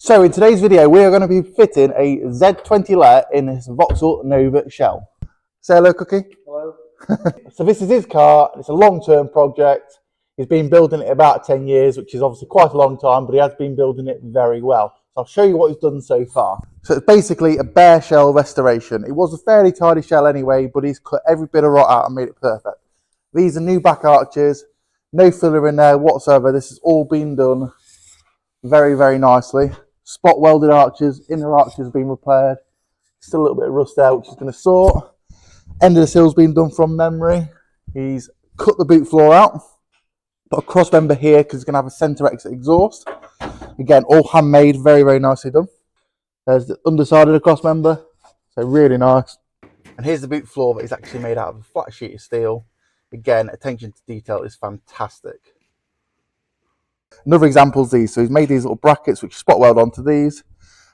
So in today's video, we are going to be fitting a Z20LET in this Vauxhall Nova shell. Say hello, Cookie. Hello. So this is his car. It's a long-term project. He's been building it about 10 years, which is obviously quite a long time, but he has been building it very well. So I'll show you what he's done so far. So it's basically a bare shell restoration. It was a fairly tidy shell anyway, but he's cut every bit of rot out and made it perfect. These are new back arches, no filler in there whatsoever. This has all been done very, very nicely. Spot welded arches, inner arches have been repaired. Still a little bit of rust there, which is going to sort. End of the sill's been done from memory. He's cut the boot floor out. Put a cross member here because it's going to have a centre exit exhaust. Again, all handmade, very, very nicely done. There's the underside of the cross member, so really nice. And here's the boot floor that is actually made out of a flat sheet of steel. Again, attention to detail is fantastic. Another example is these. So he's made these little brackets which spot weld onto these,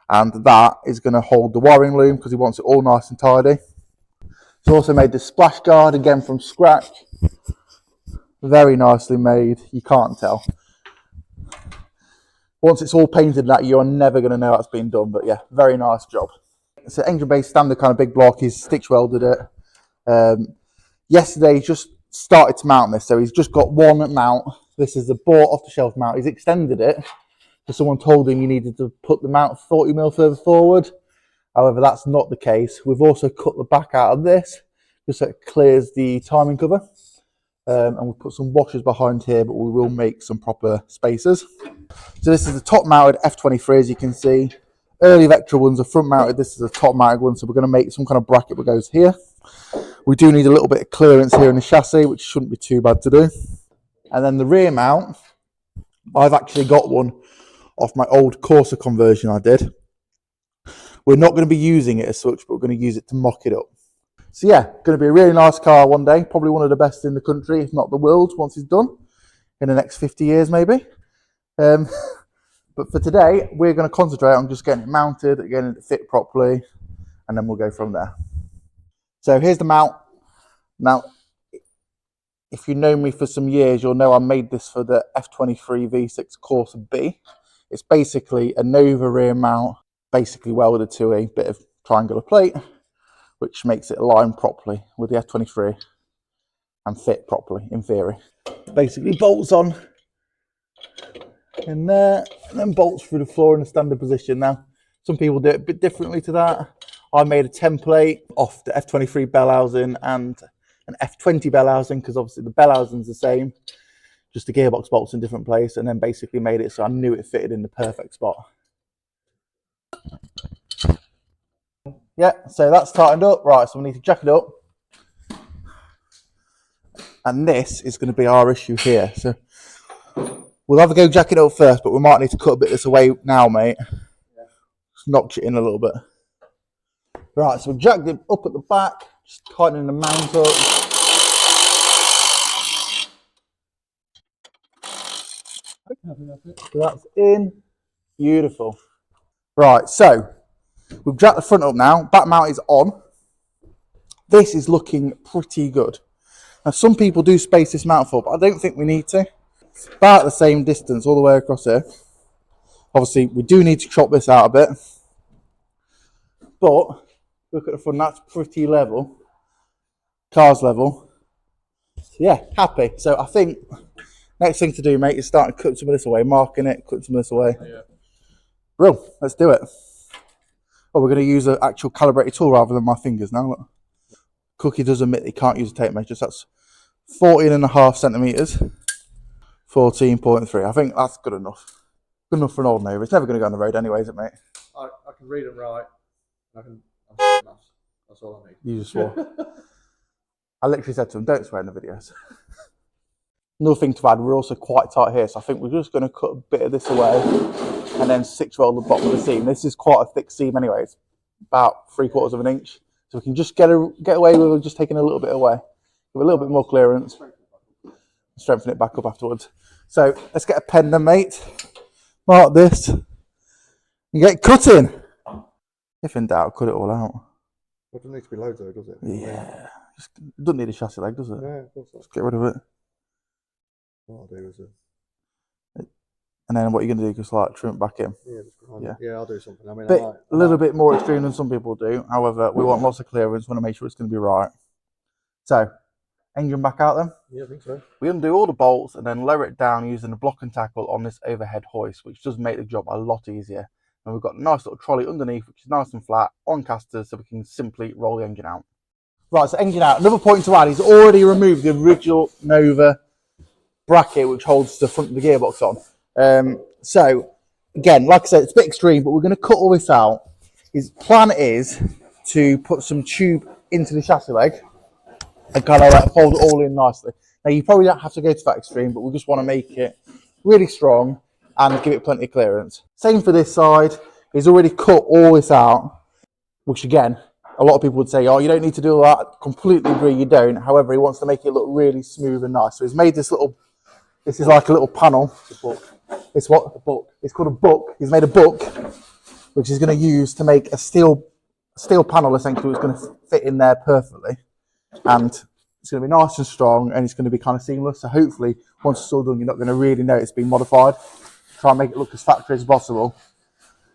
and that is going to hold the wiring loom because he wants it all nice and tidy. He's also made this splash guard again from scratch. Very nicely made, you can't tell. Once it's all painted that, you're never going to know that's been done, but yeah, very nice job. It's an engine base standard kind of big block. He's stitch welded it. Yesterday he just started to mount this, so he's just got one mount. This is the bought off the shelf mount. He's extended it, so someone told him you needed to put the mount 40mm further forward. However, that's not the case. We've also cut the back out of this just so it clears the timing cover. And we'll put some washers behind here, but we will make some proper spacers. So this is the top mounted F23, as you can see. Early Vectra ones are front mounted. This is a top mounted one, so we're going to make some kind of bracket that goes here. We do need a little bit of clearance here in the chassis, which shouldn't be too bad to do. And then the rear mount, I've actually got one off my old Corsa conversion I did. We're not going to be using it as such, but we're going to use it to mock it up. So yeah, going to be a really nice car one day, probably one of the best in the country, if not the world, once it's done, in the next 50 years maybe. But for today, we're going to concentrate on just getting it mounted, getting it fit properly, and then we'll go from there. So here's the mount. Now, if you know me for some years, you'll know I made this for the F23 V6 Corsa B. It's basically a Nova rear mount, basically welded to a bit of triangular plate, which makes it align properly with the F23 and fit properly, in theory. Basically bolts on in there, and then bolts through the floor in a standard position. Now, some people do it a bit differently to that. I made a template off the F23 bell housing and an F20 bell housing, because obviously the bell housing's the same, just the gearbox bolts in a different place, and then basically made it so I knew it fitted in the perfect spot. Yeah, so that's tightened up. Right, so we need to jack it up. And this is going to be our issue here. So we'll have to go jack it up first, but we might need to cut a bit of this away now, mate. Just notch it in a little bit. Right, so we've jacked it up at the back, just tightening the mount up. So that's in. Beautiful. Right, so we've jacked the front up now. Back mount is on. This is looking pretty good. Now, some people do space this mount for, but I don't think we need to. It's about the same distance all the way across here. Obviously, we do need to chop this out a bit. But look at the front, that's pretty level. Car's level. So yeah, happy. So I think next thing to do, mate, is start to cut some of this away, marking it, cut some of this away. Yeah. Bro, let's do it. Oh, we're going to use an actual calibrated tool rather than my fingers now. Look. Cookie does admit he can't use a tape measure, so that's 14.5 centimetres, 14.3. I think that's good enough. Good enough for an old Nova. It's never going to go on the road anyway, is it, mate? I can read and write. That's all I need. You just swore. I literally said to him, don't swear in the videos. Another thing to add, we're also quite tight here, so I think we're just going to cut a bit of this away and then 6-roll the bottom of the seam. This is quite a thick seam anyway. It's about 3/4 of an inch. So we can just get away with just taking a little bit away. Give a little bit more clearance. Strengthen it back up afterwards. So let's get a pen then, mate. Mark this. And get cutting. If in doubt, cut it all out. It doesn't need to be loads though, does it? Yeah. It doesn't need a chassis leg, does it? Yeah, of course not. Just get rid of it. What I'll do is And then what you're going to do, just like trim it back in. Yeah, just grind it. Yeah, I'll do something. I mean, A little bit more extreme than some people do. However, we want lots of clearance. Want to make sure it's going to be right. So, engine back out then. Yeah, I think so. We undo all the bolts and then lower it down using the block and tackle on this overhead hoist, which does make the job a lot easier. And we've got a nice little trolley underneath, which is nice and flat on casters, so we can simply roll the engine out. Right, so engine out. Another point to add, he's already removed the original Nova bracket, which holds the front of the gearbox on. So, again, like I said, it's a bit extreme, but we're going to cut all this out. His plan is to put some tube into the chassis leg and kind of like fold it all in nicely. Now, you probably don't have to go to that extreme, but we just want to make it really strong and give it plenty of clearance. Same for this side. He's already cut all this out, which again, a lot of people would say, oh, you don't need to do all that. Completely agree, you don't. However, he wants to make it look really smooth and nice. So he's made this little, this is like a little panel. It's a book. It's what? A book. It's called a book. He's made a book, which he's going to use to make a steel panel, essentially, which is going to fit in there perfectly. And it's going to be nice and strong, and it's going to be kind of seamless. So hopefully, once it's all done, you're not going to really know it's been modified. Try and make it look as factory as possible,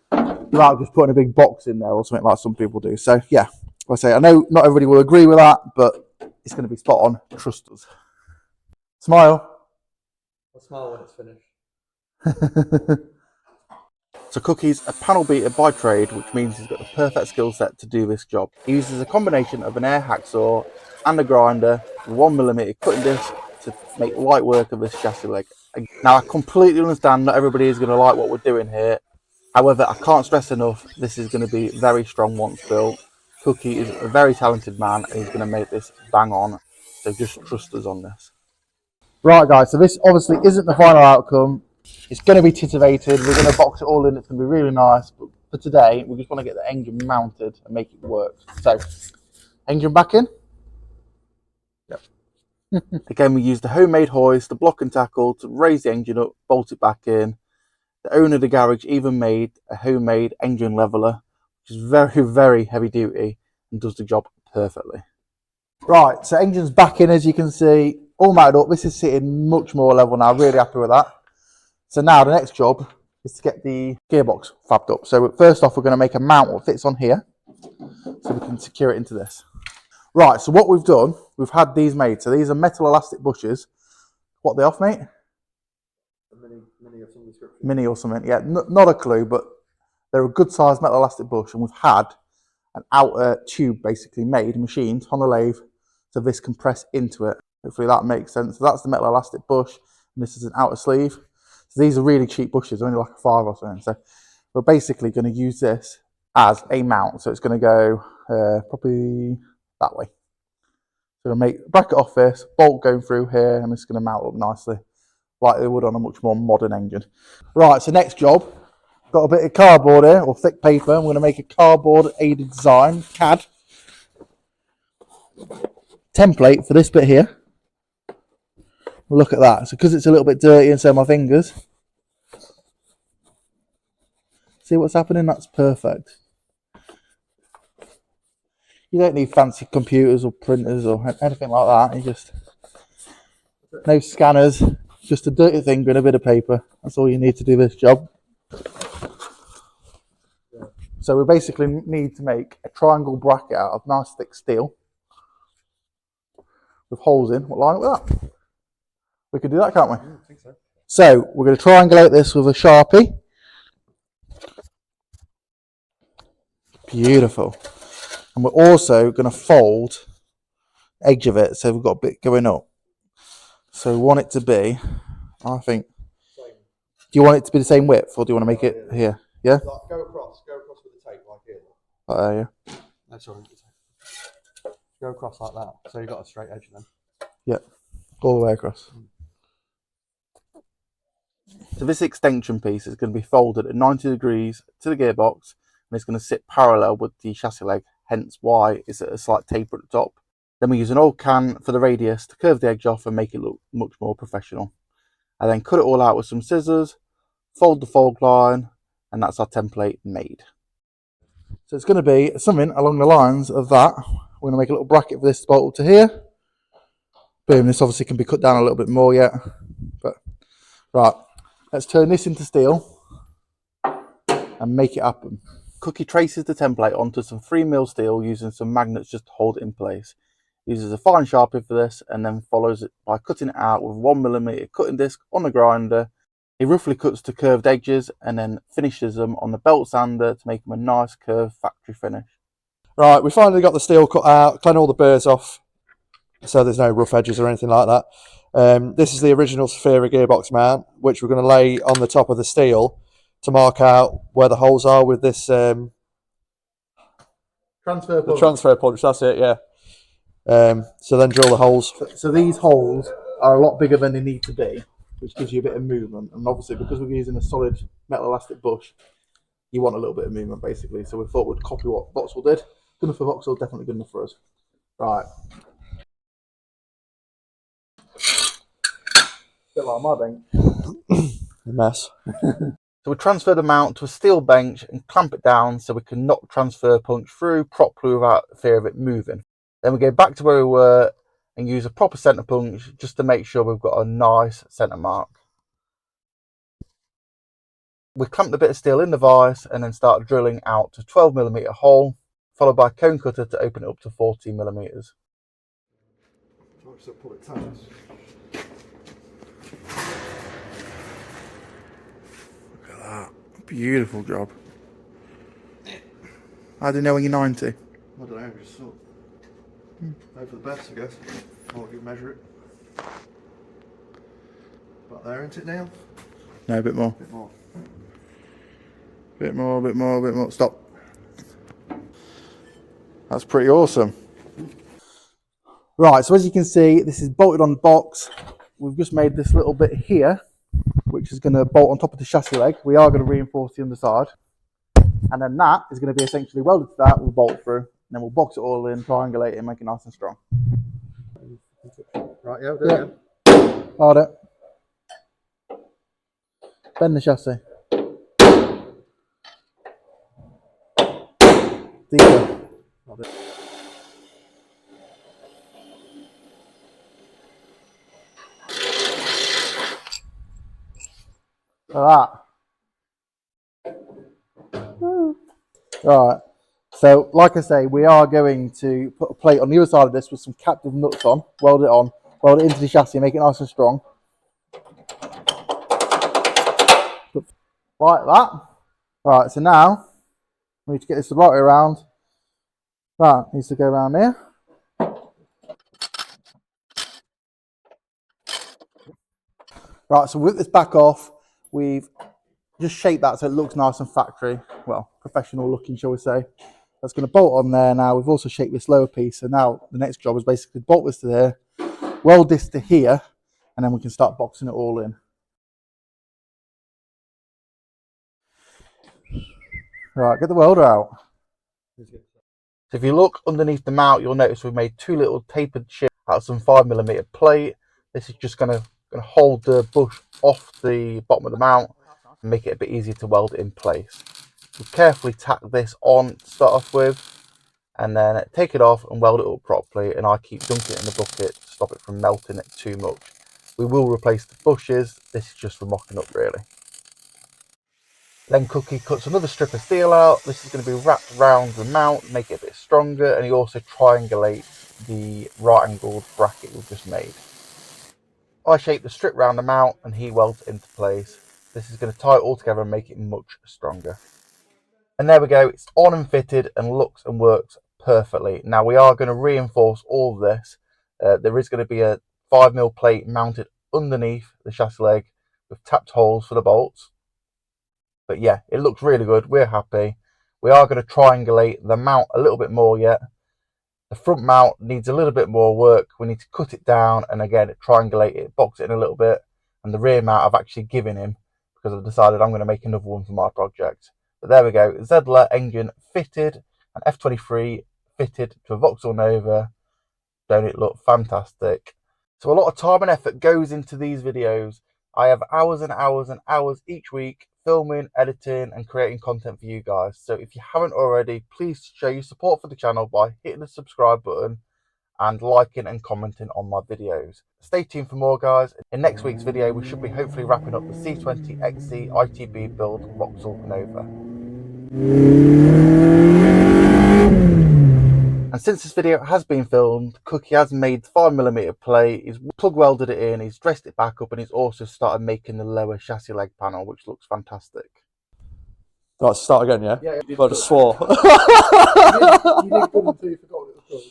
without just putting a big box in there or something like some people do. So yeah, like I say, I know not everybody will agree with that, but it's going to be spot on. Trust us. Smile. I'll smile when it's finished. So Cookie's a panel beater by trade, which means he's got the perfect skill set to do this job. He uses a combination of an air hacksaw and a grinder with 1mm cutting disc to make light work of this chassis leg. Now I completely understand not everybody is going to like what we're doing here. However, I can't stress enough, this is going to be very strong once built. Cookie is a very talented man and he's going to make this bang on. So just trust us on this. Right guys, so this obviously isn't the final outcome. It's going to be titivated. We're going to box it all in. It's going to be really nice. But for today, we just want to get the engine mounted and make it work. So, engine back in. Yep. Again, we used the homemade hoist, the block and tackle to raise the engine up, bolt it back in. The owner of the garage even made a homemade engine leveler, which is very, very heavy duty and does the job perfectly. Right, so engine's back in, as you can see, all mounted up. This is sitting much more level now. Really happy with that. So now the next job is to get the gearbox fabbed up. So first off, we're going to make a mount that fits on here so we can secure it into this. Right, so what we've done, we've had these made. So these are metal elastic bushes. What are they off, mate? Mini of some description. Mini or something, yeah, not a clue, but they're a good sized metal elastic bush, and we've had an outer tube basically made, machined on a lathe, so this can press into it. Hopefully that makes sense. So that's the metal elastic bush, and this is an outer sleeve. So these are really cheap bushes, only like a $5 or something. So we're basically going to use this as a mount. So it's going to go probably that way. So we'll make a bracket off this, bolt going through here, and it's going to mount up nicely, like they would on a much more modern engine. Right, so next job, got a bit of cardboard here, or thick paper. I'm going to make a cardboard aided design, CAD, template for this bit here. Look at that. So because it's a little bit dirty and so my fingers. See what's happening? That's perfect. You don't need fancy computers or printers or anything like that. You just, no scanners, just a dirty thing and a bit of paper. That's all you need to do this job. So we basically need to make a triangle bracket out of nice thick steel with holes in. We'll line it with that. We can do that, can't we? Yeah, I think so. So we're going to triangulate this with a Sharpie. Beautiful. And we're also going to fold the edge of it, so we've got a bit going up. So we want it to be, I think, do you want it to be the same width, or do you want to make it here? Yeah? Like, go across with the tape, like here. Yeah. That's all right. Go across like that, so you've got a straight edge then. Yeah, all the way across. So this extension piece is going to be folded at 90 degrees to the gearbox, and it's going to sit parallel with the chassis leg, hence why it's at a slight taper at the top. Then we use an old can for the radius to curve the edge off and make it look much more professional. I then cut it all out with some scissors, fold the fold line, and that's our template made. So it's going to be something along the lines of that. We're going to make a little bracket for this to bolt to here. Boom, this obviously can be cut down a little bit more yet. But right, Let's turn this into steel and make it happen. Cookie traces the template onto some 3mm steel using some magnets just to hold it in place. Uses a fine sharpie for this and then follows it by cutting it out with 1mm cutting disc on the grinder. He roughly cuts to curved edges and then finishes them on the belt sander to make them a nice curved factory finish. Right, we finally got the steel cut out, clean all the burrs off so there's no rough edges or anything like that. This is the original Saphira gearbox mount, which we're going to lay on the top of the steel to mark out where the holes are with this Transfer punch. transfer punch, that's it, yeah. So then drill the holes. So these holes are a lot bigger than they need to be, which gives you a bit of movement. And obviously, because we're using a solid metal elastic bush, you want a little bit of movement, basically. So we thought we'd copy what Vauxhall did. Good enough for Vauxhall, definitely good enough for us. Right. Bit like my bench. A mess. So we transfer the mount to a steel bench and clamp it down so we can knock transfer punch through properly without fear of it moving. Then we go back to where we were and use a proper centre punch just to make sure we've got a nice centre mark. We clamp the bit of steel in the vise and then start drilling out to 12mm hole, followed by a cone cutter to open it up to 14mm. So pull it tight. Look at that. Beautiful job. How do you know when you're 90? I don't know, just sort of hope for the best, I guess. I'll give measure it. About there, isn't it, Neil? No, a bit more. A bit more. Bit more, bit more, bit more. Stop. That's pretty awesome. Right, so as you can see, this is bolted on the box. We've just made this little bit here, which is going to bolt on top of the chassis leg. We are going to reinforce the underside. And then that is going to be essentially welded to that with a bolt through. And then we'll box it all in, triangulate it, and make it nice and strong. Right, yeah, do it again. Hold it. Bend the chassis. Deeper. Like that. Right. So, like I say, we are going to put a plate on the other side of this with some captive nuts on, weld it into the chassis, make it nice and strong. Like that. Right, so now we need to get this the right way around. That needs to go around here. Right, so with this back off, we've just shaped that so it looks nice and factory, well, professional looking, shall we say. That's going to bolt on there now. We've also shaped this lower piece, so now the next job is basically bolt this to there, weld this to here, and then we can start boxing it all in. Right, get the welder out. So if you look underneath the mount, you'll notice we've made two little tapered chips out of some 5mm plate. This is just going to hold the bush off the bottom of the mount and make it a bit easier to weld it in place. We carefully tack this on to start off with, and then take it off and weld it up properly, and I keep dunking it in the bucket to stop it from melting it too much. We will replace the bushes. This is just for mocking up, really. Then Cookie cuts another strip of steel out. This is going to be wrapped around the mount, make it a bit stronger, and he also triangulates the right angled bracket we've just made. I shape the strip round the mount and he welds it into place. This is going to tie it all together and make it much stronger. And there we go, it's on and fitted and looks and works perfectly. Now we are going to reinforce all of this. There is going to be a 5mm plate mounted underneath the chassis leg with tapped holes for the bolts. But yeah, it looks really good. We're happy. We are going to triangulate the mount a little bit more yet. The front mount needs a little bit more work. We need to cut it down and again triangulate it, box it in a little bit. And the rear mount I've actually given him because I've decided I'm going to make another one for my project. But there we go, Z20LET engine fitted, an F23 fitted to a Vauxhall Nova. Don't it look fantastic? So a lot of time and effort goes into these videos. I have hours and hours and hours each week filming, editing and creating content for you guys. So if you haven't already, please show your support for the channel by hitting the subscribe button and liking and commenting on my videos. Stay tuned for more, guys. In next week's video, we should be hopefully wrapping up the Z20XC ITB build Vauxhall Nova. And since this video has been filmed, Cookie has made 5mm plate, he's plug welded it in, he's dressed it back up, and he's also started making the lower chassis leg panel, which looks fantastic. Right, start again, yeah? Yeah, I just swore. You did good until you forgot what it was called.